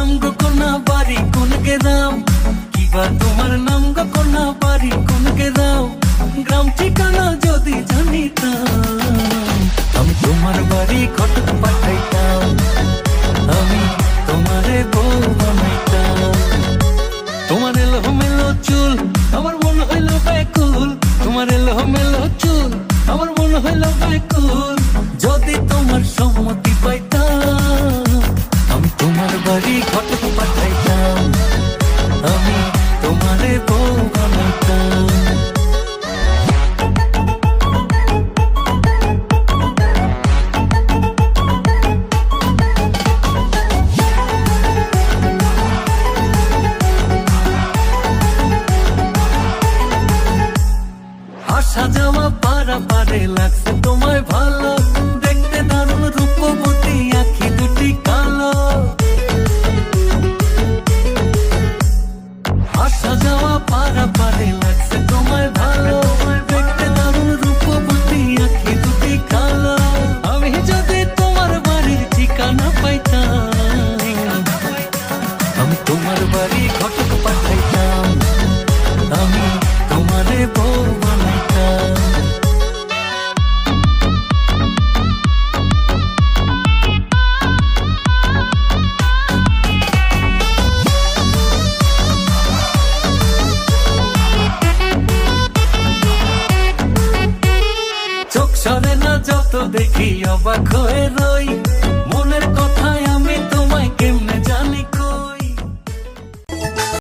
নাম গো কোনা বাড়ি কোন গ্রাম, কিবা তোমার নাম গো কোনা বাড়ি কোন গ্রাম, গ্রাম ঠিকানা যদি জানিতাম আমি তোমার বাড়ি ঘটক পাঠাইতাম, আমি তোমারে বউ বানাইতাম। তোমার এলো মেলো চুল আমার মন হইল ব্যাকুল, তোমার এলো মেলো চুল আমার মন হইল ব্যাকুল, যদি তোমার সম্মতি পাইতাম আমি তোমার বাড়ি ঘটক পাঠাইতাম, আমি তোমারে বউ বানাইতাম। আসা যাওয়া পারা পারে লাগছে তোমায় ভালো, দেখতে দারুণ রূপবতী আঁখি দুটি কালো। আসা যাওয়া পারা পারে লাগছে তোমায় ভালো, দেখতে দারুণ রূপবতী আঁখি দুটি কালো। আমি যদি তোমার বাড়ির ঠিকানা পাইতাম আমি তোমার বাড়ি ঘটক পাঠাইতাম, আমি তোমারে বউ বানাইতাম। চোখ সরে না যত দেখি অবাক হয়ে রই,